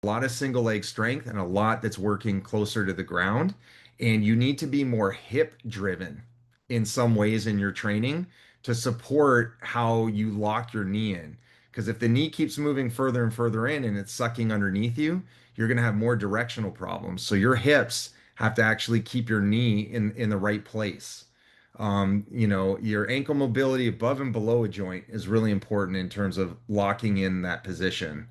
lot of single leg strength and a lot that's working closer to the ground. And you need to be more hip driven in some ways in your training to support how you lock your knee in. Because if the knee keeps moving further and further in and it's sucking underneath you, you're going to have more directional problems. So your hips have to actually keep your knee in the right place. Your ankle mobility above and below a joint is really important in terms of locking in that position.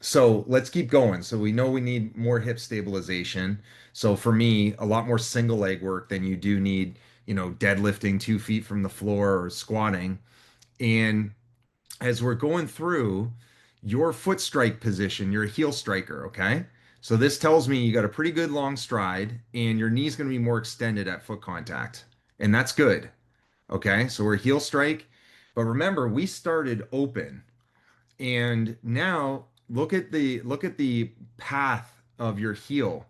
So let's keep going. So we know we need more hip stabilization. So for me, a lot more single leg work than you do need, deadlifting 2 feet from the floor or squatting. And as we're going through your foot strike position, you're a heel striker, okay? So this tells me you got a pretty good long stride and your knee's going to be more extended at foot contact. And that's good. Okay. So we're heel strike. But remember, we started open. And now look at the path of your heel.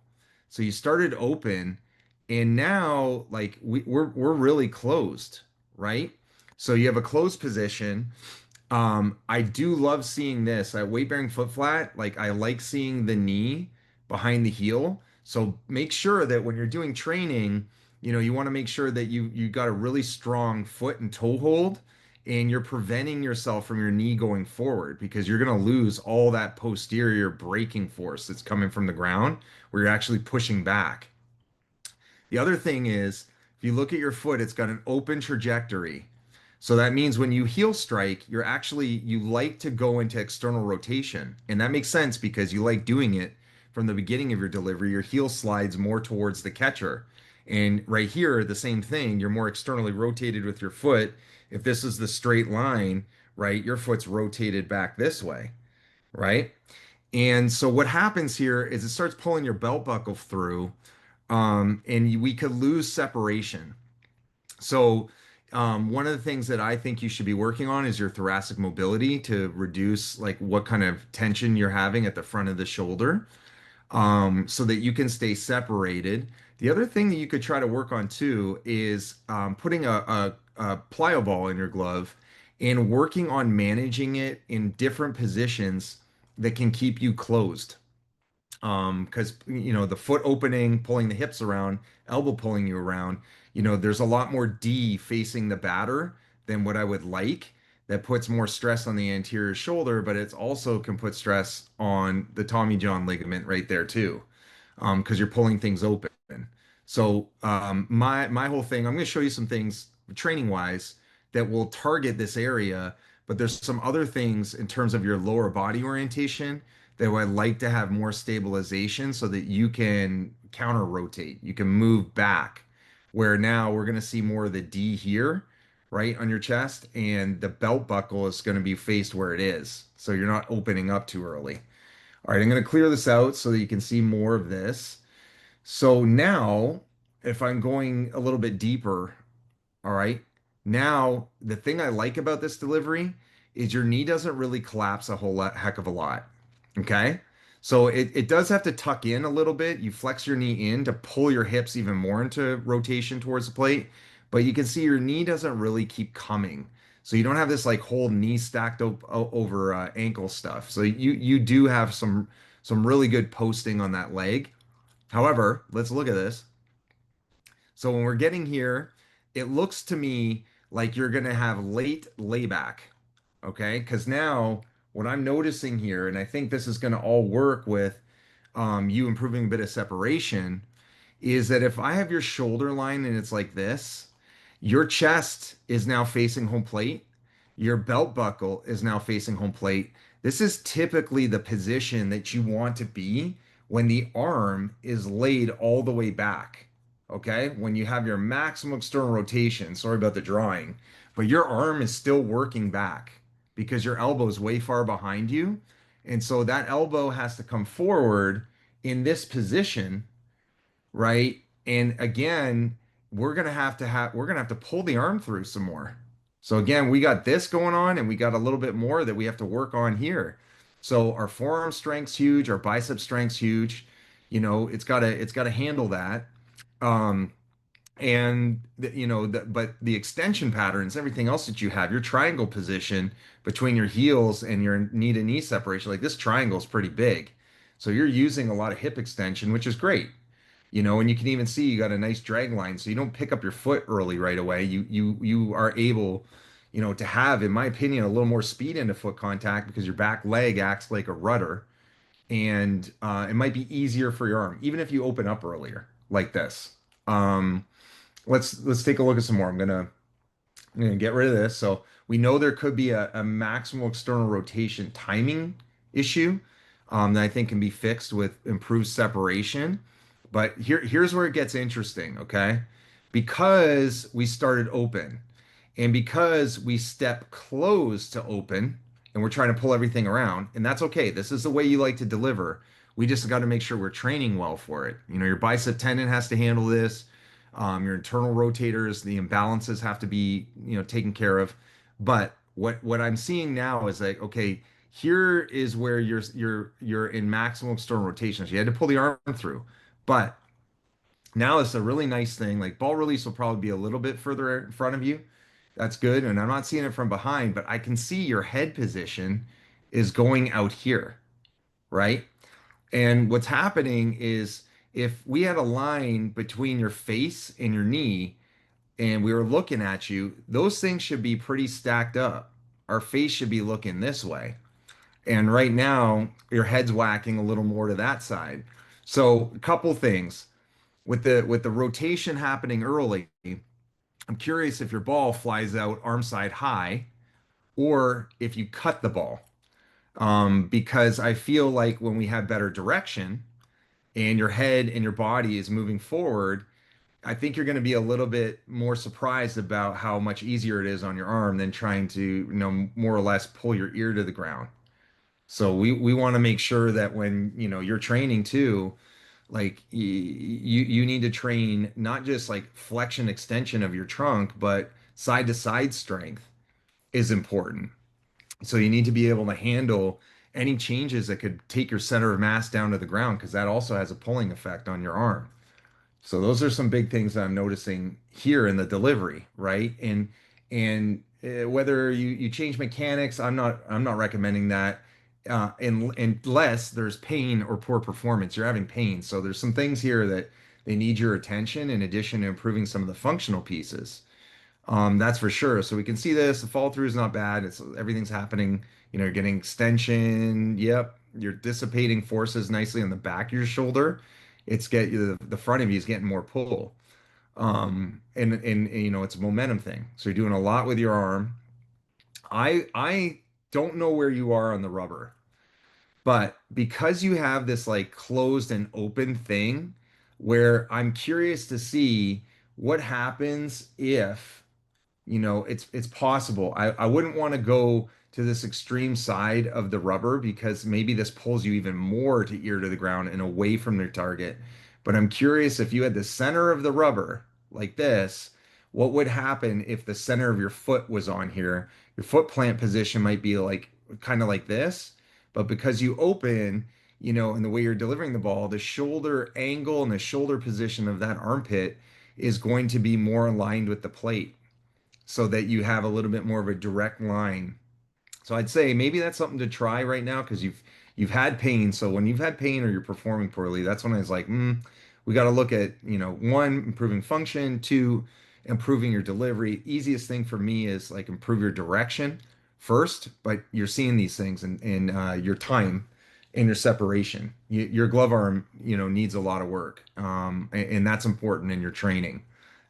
So you started open, and now like we're really closed, right? So you have a closed position. I do love seeing this at weight bearing foot flat. Like I like seeing the knee behind the heel. So make sure that when you're doing training, you want to make sure that you got a really strong foot and toe hold and you're preventing yourself from your knee going forward because you're going to lose all that posterior braking force that's coming from the ground where you're actually pushing back. The other thing is, if you look at your foot, it's got an open trajectory. So that means when you heel strike, you like to go into external rotation. And that makes sense because you like doing it from the beginning of your delivery. Your heel slides more towards the catcher. And right here, the same thing, you're more externally rotated with your foot. If this is the straight line, right, your foot's rotated back this way, right? And so what happens here is it starts pulling your belt buckle through, and we could lose separation. So, one of the things that I think you should be working on is your thoracic mobility to reduce like what kind of tension you're having at the front of the shoulder, so that you can stay separated. The other thing that you could try to work on too is putting a plyo ball in your glove and working on managing it in different positions that can keep you closed. Because the foot opening, pulling the hips around, elbow pulling you around, there's a lot more D facing the batter than what I would like. That puts more stress on the anterior shoulder, but it's also can put stress on the Tommy John ligament right there too, because you're pulling things open. So my whole thing, I'm going to show you some things training wise that will target this area, but there's some other things in terms of your lower body orientation that would like to have more stabilization so that you can counter rotate. You can move back. Where now we're going to see more of the D here, right on your chest, and the belt buckle is going to be faced where it is. So you're not opening up too early. All right, I'm going to clear this out so that you can see more of this. So now, if I'm going a little bit deeper, all right. Now, the thing I like about this delivery is your knee doesn't really collapse a whole lot, heck of a lot. Okay. So it does have to tuck in a little bit. You flex your knee in to pull your hips even more into rotation towards the plate, but you can see your knee doesn't really keep coming. So you don't have this like whole knee stacked over ankle stuff. So you do have some really good posting on that leg. However, let's look at this. So when we're getting here, it looks to me like you're going to have late layback. Okay. Because now what I'm noticing here, and I think this is going to all work with you improving a bit of separation, is that if I have your shoulder line and it's like this, your chest is now facing home plate. Your belt buckle is now facing home plate. This is typically the position that you want to be when the arm is laid all the way back. Okay. When you have your maximum external rotation, sorry about the drawing, but your arm is still working back because your elbow is way far behind you. And so that elbow has to come forward in this position, right? And again, we're gonna have to pull the arm through some more. So again, we got this going on and we got a little bit more that we have to work on here. So our forearm strength's huge, our bicep strength's huge. It's gotta handle that. Um, And but the extension patterns, everything else that you have, your triangle position between your heels and your knee to knee separation, like this triangle is pretty big. So you're using a lot of hip extension, which is great. And you can even see you got a nice drag line, so you don't pick up your foot early right away. You are able, to have, in my opinion, a little more speed into foot contact because your back leg acts like a rudder, and it might be easier for your arm, even if you open up earlier like this. Um, let's take a look at some more. I'm gonna get rid of this. So we know there could be a maximal external rotation timing issue that I think can be fixed with improved separation. But here's where it gets interesting, okay? Because we started open and because we step close to open and we're trying to pull everything around, and that's okay. This is the way you like to deliver. We just got to make sure we're training well for it. Your bicep tendon has to handle this. Your internal rotators, the imbalances have to be, taken care of. But what I'm seeing now is like, okay, here is where you're in maximal external rotation. So you had to pull the arm through. But now it's a really nice thing. Like ball release will probably be a little bit further in front of you. That's good. And I'm not seeing it from behind, but I can see your head position is going out here, right? And what's happening is if we had a line between your face and your knee and we were looking at you, those things should be pretty stacked up. Our face should be looking this way. And right now, your head's whacking a little more to that side. So, a couple things. With the rotation happening early, I'm curious if your ball flies out arm side high or if you cut the ball. Because I feel like when we have better direction and your head and your body is moving forward, I think you're going to be a little bit more surprised about how much easier it is on your arm than trying to, more or less pull your ear to the ground. So we want to make sure that when, you're training too, like you need to train not just like flexion extension of your trunk, but side to side strength is important. So you need to be able to handle any changes that could take your center of mass down to the ground because that also has a pulling effect on your arm. So those are some big things that I'm noticing here in the delivery, right? And whether you change mechanics, I'm not recommending that, unless there's pain or poor performance. You're having pain, so there's some things here that they need your attention in addition to improving some of the functional pieces. That's for sure. So we can see this. The fall through is not bad. It's everything's happening. You're getting extension. Yep. You're dissipating forces nicely on the back of your shoulder. The front of you is getting more pull. And it's a momentum thing. So you're doing a lot with your arm. I don't know where you are on the rubber, but because you have this like closed and open thing, where I'm curious to see what happens if it's possible. I wouldn't want to go to this extreme side of the rubber because maybe this pulls you even more to ear to the ground and away from their target. But I'm curious if you had the center of the rubber like this, what would happen if the center of your foot was on here? Your foot plant position might be like kind of like this, but because you open, and the way you're delivering the ball, the shoulder angle and the shoulder position of that armpit is going to be more aligned with the plate so that you have a little bit more of a direct line. So I'd say maybe that's something to try right now because you've had pain. So when you've had pain or you're performing poorly, that's when I was like, we got to look at, one, improving function, two, improving your delivery. Easiest thing for me is like improve your direction first, but you're seeing these things in your time and your separation. Your glove arm, needs a lot of work, and that's important in your training.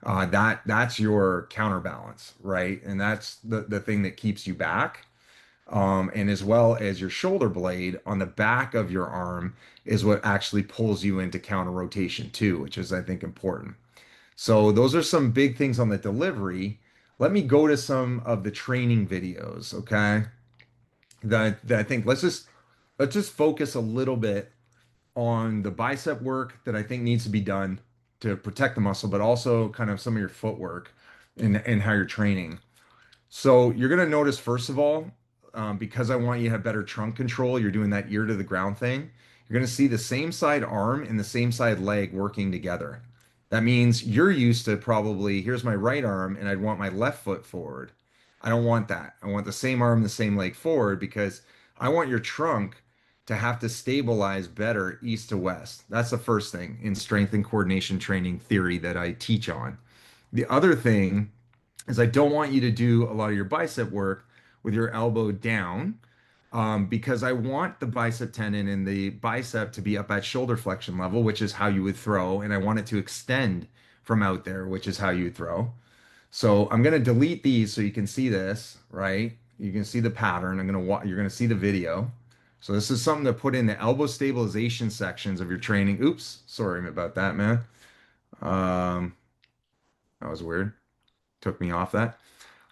That's your counterbalance, right? And that's the thing that keeps you back. And as well as your shoulder blade on the back of your arm is what actually pulls you into counter rotation too, which is I think important. So those are some big things on the delivery. Let me go to some of the training videos, okay? That I think let's just focus a little bit on the bicep work that I think needs to be done to protect the muscle, but also kind of some of your footwork and how you're training. So you're going to notice, first of all, because I want you to have better trunk control, you're doing that ear to the ground thing. You're going to see the same side arm and the same side leg working together. That means you're used to probably, here's my right arm, and I'd want my left foot forward. I don't want that. I want the same arm, the same leg forward because I want your trunk to have to stabilize better east to west. That's the first thing in strength and coordination training theory that I teach on. The other thing is I don't want you to do a lot of your bicep work with your elbow down, because I want the bicep tendon and the bicep to be up at shoulder flexion level, which is how you would throw, and I want it to extend from out there, which is how you would throw. So I'm going to delete these so you can see this, right? You can see the pattern. You're going to see the video. So this is something to put in the elbow stabilization sections of your training. Oops, sorry about that, man. Um, that was weird. Took me off that.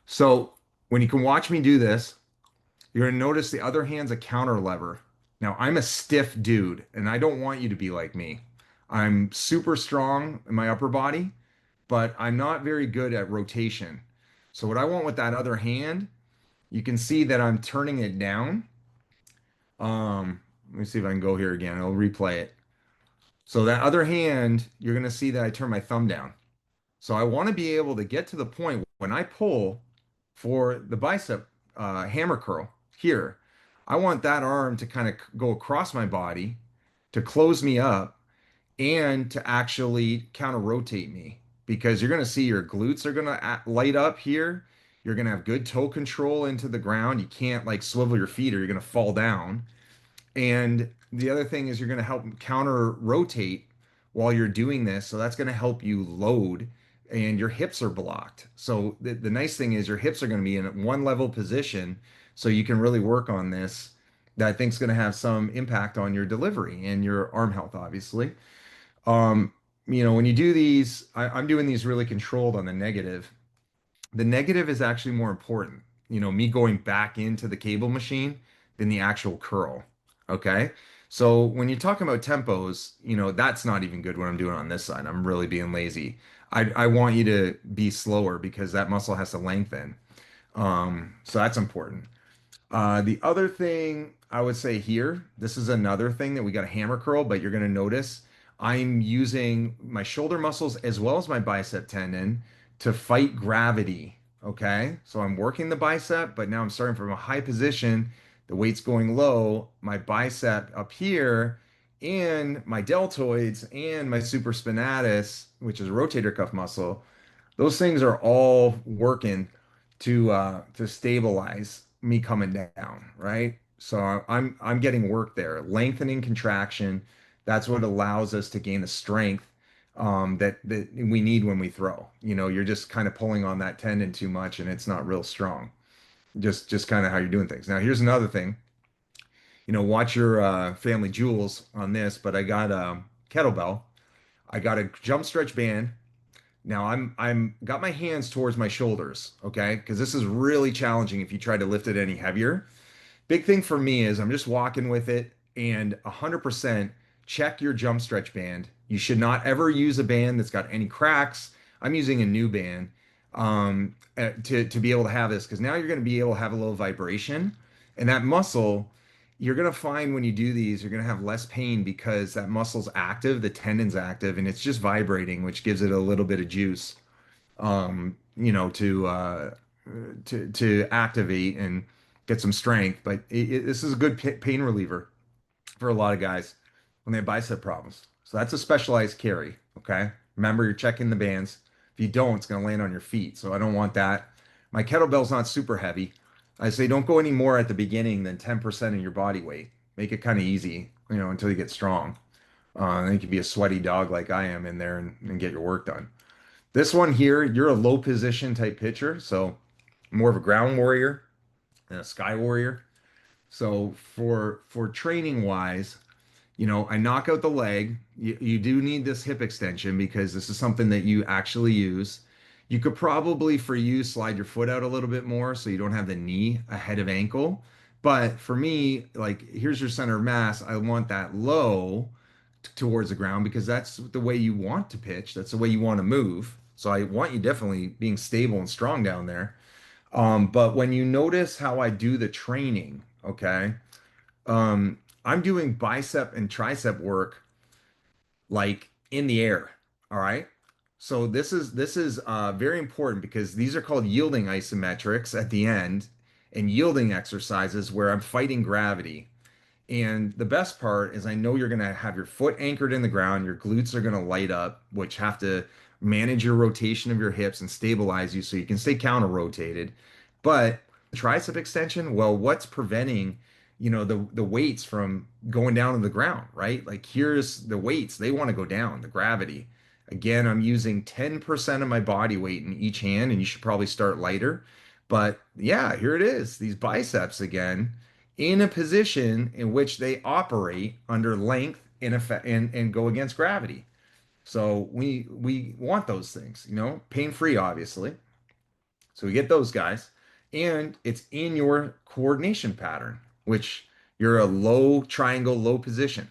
So when you can watch me do this, you're gonna notice the other hand's a counter lever. Now, I'm a stiff dude, and I don't want you to be like me. I'm super strong in my upper body, but I'm not very good at rotation. So what I want with that other hand, you can see that I'm turning it down. Let me see if I can go here again. I'll replay it. So that other hand, you're gonna see that I turn my thumb down. So I want to be able to get to the point when I pull for the bicep hammer curl here. I want that arm to kind of go across my body to close me up and to actually counter rotate me because you're going to see your glutes are going to light up here. You're going to have good toe control into the ground. You can't like swivel your feet or you're going to fall down. And the other thing is you're going to help counter rotate while you're doing this. So that's going to help you load and your hips are blocked. So the nice thing is your hips are going to be in one level position so you can really work on this that I think is going to have some impact on your delivery and your arm health, obviously. Um, when you do these, I'm doing these really controlled on the negative. The negative is actually more important, me going back into the cable machine than the actual curl. Okay. So when you're talking about tempos, that's not even good what I'm doing on this side. I'm really being lazy. I want you to be slower because that muscle has to lengthen. So that's important. The other thing I would say here, this is another thing that we got a hammer curl, but you're going to notice I'm using my shoulder muscles as well as my bicep tendon to fight gravity. Okay. So I'm working the bicep, but now I'm starting from a high position. The weight's going low. My bicep up here and my deltoids and my supraspinatus, which is a rotator cuff muscle, those things are all working to stabilize me coming down, right? So I'm getting work there, lengthening contraction. That's what allows us to gain the strength that we need when we throw. You're just kind of pulling on that tendon too much, and it's not real strong. Just kind of how you're doing things. Now, here's another thing. Watch your family jewels on this, but I got a kettlebell. I got a jump stretch band. Now I'm got my hands towards my shoulders, okay? Because this is really challenging if you try to lift it any heavier. Big thing for me is I'm just walking with it and 100% check your jump stretch band. You should not ever use a band that's got any cracks. I'm using a new band to be able to have this because now you're going to be able to have a little vibration and that muscle. You're going to find when you do these, you're going to have less pain because that muscle's active, the tendon's active, and it's just vibrating, which gives it a little bit of juice, to activate and get some strength. But this is a good pain reliever for a lot of guys when they have bicep problems. So that's a specialized carry. Okay. Remember, you're checking the bands. If you don't, it's going to land on your feet. So I don't want that. My kettlebell's not super heavy. I say don't go any more at the beginning than 10% of your body weight. Make it kind of easy, until you get strong. Then you can be a sweaty dog like I am in there and get your work done. This one here, you're a low position type pitcher. So more of a ground warrior than a sky warrior. So for training wise, I knock out the leg. You do need this hip extension because this is something that you actually use. You could probably, for you, slide your foot out a little bit more so you don't have the knee ahead of ankle. But for me, like, here's your center of mass. I want that low towards the ground because that's the way you want to pitch. That's the way you want to move. So I want you definitely being stable and strong down there. But when you notice how I do the training, okay, I'm doing bicep and tricep work like in the air. All right. So this is very important because these are called yielding isometrics at the end and yielding exercises where I'm fighting gravity. And the best part is I know you're going to have your foot anchored in the ground, your glutes are going to light up, which have to manage your rotation of your hips and stabilize you so you can stay counter rotated. But tricep extension, well, what's preventing, the weights from going down to the ground, right? Like here's the weights, they want to go down, the gravity. Again, I'm using 10% of my body weight in each hand, and you should probably start lighter. But yeah, here it is, these biceps again in a position in which they operate under length and effect and go against gravity. So we want those things, pain-free, obviously. So we get those guys, and it's in your coordination pattern, which you're a low triangle, low position.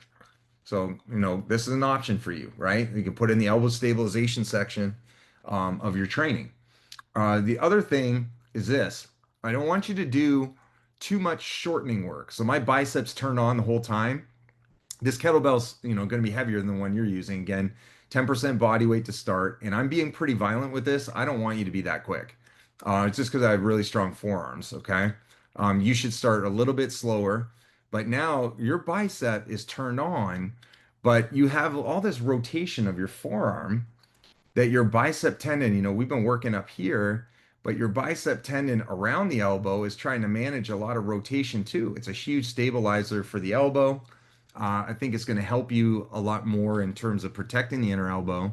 So, this is an option for you, right? You can put in the elbow stabilization section of your training. The other thing is this. I don't want you to do too much shortening work. So my biceps turn on the whole time. This kettlebell's, going to be heavier than the one you're using. Again, 10% body weight to start. And I'm being pretty violent with this. I don't want you to be that quick. It's just because I have really strong forearms, okay? You should start a little bit slower. But now your bicep is turned on, but you have all this rotation of your forearm that your bicep tendon, we've been working up here, but your bicep tendon around the elbow is trying to manage a lot of rotation too. It's a huge stabilizer for the elbow. I think it's going to help you a lot more in terms of protecting the inner elbow.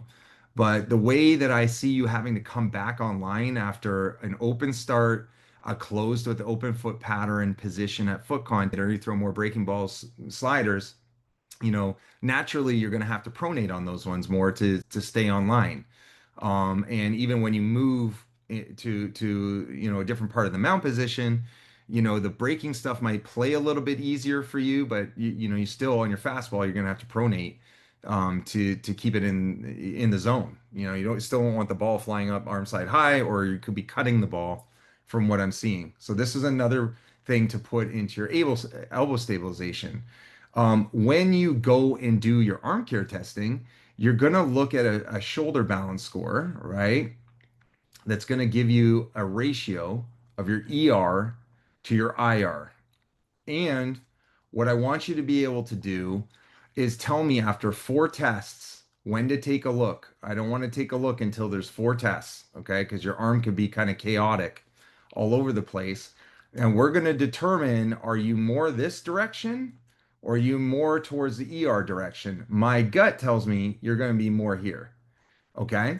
But the way that I see you having to come back online after an open start, a closed with the open foot pattern position at foot contact, or you throw more breaking balls, sliders, naturally you're going to have to pronate on those ones more to stay online. And even when you move to a different part of the mount position, the braking stuff might play a little bit easier for you, but you still on your fastball you're going to have to pronate to keep it in the zone. You don't still don't want the ball flying up arm side high, or you could be cutting the ball from what I'm seeing. So this is another thing to put into your elbow stabilization. When you go and do your arm care testing, you're going to look at a shoulder balance score, right? That's going to give you a ratio of your ER to your IR. And what I want you to be able to do is tell me after 4 tests when to take a look. I don't want to take a look until there's 4 tests, okay? Because your arm could be kind of chaotic all over the place. And we're going to determine, are you more this direction or are you more towards the ER direction? My gut tells me you're going to be more here, okay?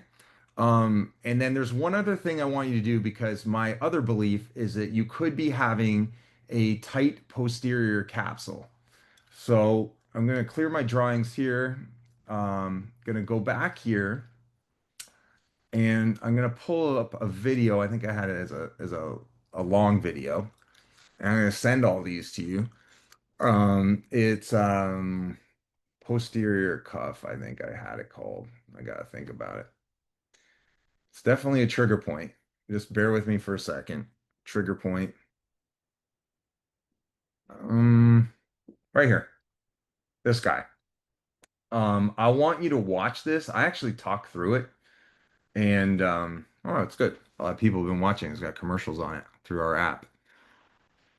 And then there's one other thing I want you to do because my other belief is that you could be having a tight posterior capsule. So I'm going to clear my drawings here. Going to go back here and I'm going to pull up a video. I think I had it as a long video. And I'm going to send all these to you. It's posterior cuff, I think I had it called. I got to think about it. It's definitely a trigger point. Just bear with me for a second. Trigger point. Um, right here. This guy. I want you to watch this. I actually talk through it, and oh, it's good. A lot of people have been watching. It's got commercials on it through our app.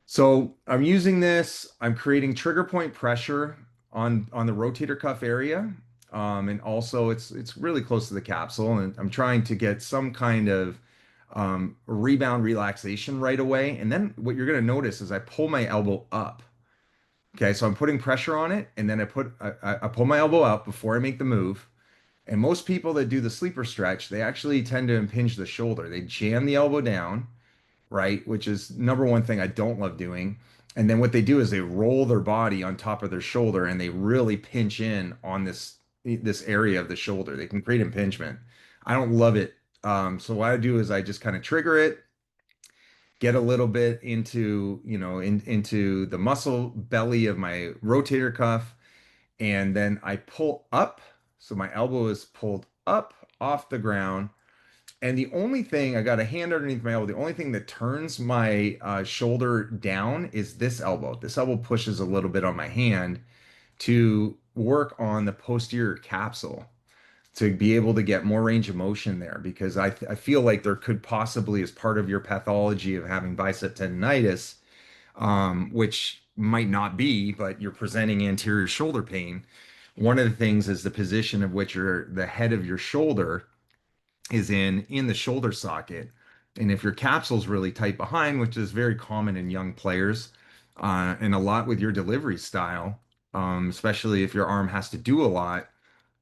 So I'm using this. I'm creating trigger point pressure on the rotator cuff area, and also it's really close to the capsule, and I'm trying to get some kind of rebound relaxation right away. And then what you're going to notice is I pull my elbow up. Okay, so I'm putting pressure on it, and then I pull my elbow up before I make the move. And most people that do the sleeper stretch, they actually tend to impinge the shoulder. They jam the elbow down, right? Which is number one thing I don't love doing. And then what they do is they roll their body on top of their shoulder and they really pinch in on this area of the shoulder. They can create impingement. I don't love it. So what I do is I just kind of trigger it, get a little bit into the muscle belly of my rotator cuff, and then I pull up. So my elbow is pulled up off the ground. And the only thing, I got a hand underneath my elbow. The only thing that turns my shoulder down is this elbow. This elbow pushes a little bit on my hand to work on the posterior capsule. to be able to get more range of motion there because I feel like there could possibly, as part of your pathology of having bicep tendonitis, which might not be, but you're presenting anterior shoulder pain. One of the things is the position of which the head of your shoulder is in the shoulder socket. And if your capsule's really tight behind, which is very common in young players, and a lot with your delivery style, especially if your arm has to do a lot,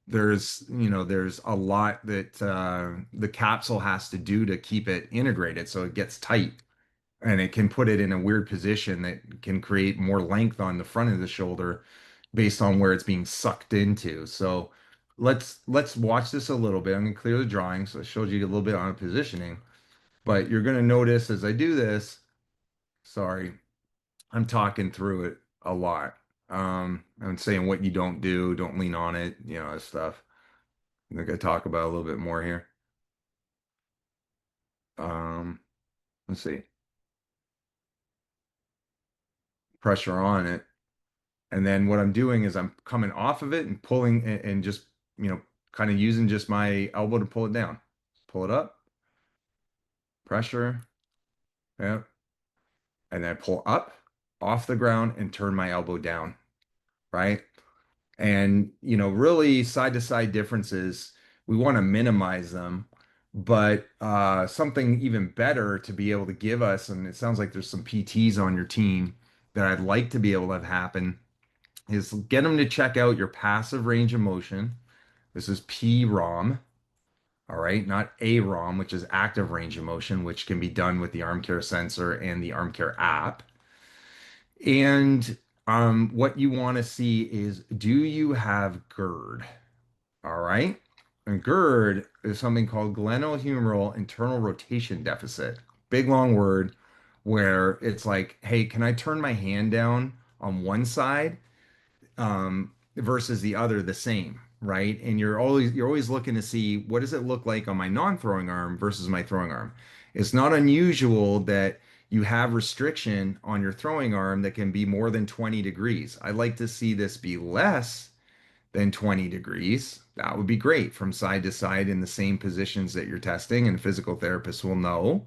there's a lot that the capsule has to do to keep it integrated so it gets tight. And it can put it in a weird position that can create more length on the front of the shoulder based on where it's being sucked into. So let's watch this a little bit. I'm gonna clear the drawing, so I showed you a little bit on positioning, but you're gonna notice as I do this, sorry, I'm talking through it a lot. I'm saying what you don't do, don't lean on it, that stuff. I think I talk about a little bit more here. Um, let's see, pressure on it. And then what I'm doing is I'm coming off of it and pulling and just, you know, kind of using just my elbow to pull it down. Pull it up, pressure, yeah, and then pull up off the ground and turn my elbow down, right? And, really side to side differences, we want to minimize them, but something even better to be able to give us, and it sounds like there's some PTs on your team that I'd like to be able to have happen is get them to check out your passive range of motion. This is PROM, all right, not AROM, which is active range of motion, which can be done with the arm care sensor and the arm care app. And what you want to see is, do you have GERD? All right. And GERD is something called glenohumeral internal rotation deficit. Big long word where it's like, hey, can I turn my hand down on one side versus the other the same, right? And you're always looking to see what does it look like on my non-throwing arm versus my throwing arm. It's not unusual that you have restriction on your throwing arm that can be more than 20 degrees. I'd like to see this be less than 20 degrees. That would be great from side to side in the same positions that you're testing, and physical therapists will know.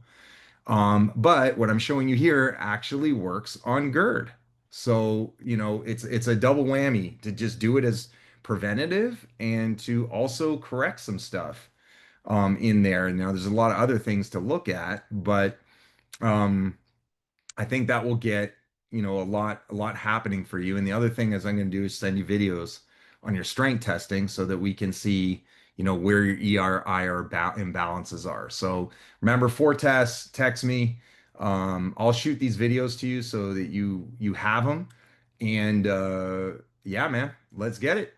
But what I'm showing you here actually works on GERD. So, it's a double whammy to just do it as preventative and to also correct some stuff in there. Now, there's a lot of other things to look at, but um, I think that will get, a lot happening for you. And the other thing is I'm going to do is send you videos on your strength testing so that we can see, where your ER/IR imbalances are. So remember, for tests, text me. I'll shoot these videos to you so that you have them. And yeah, man, let's get it.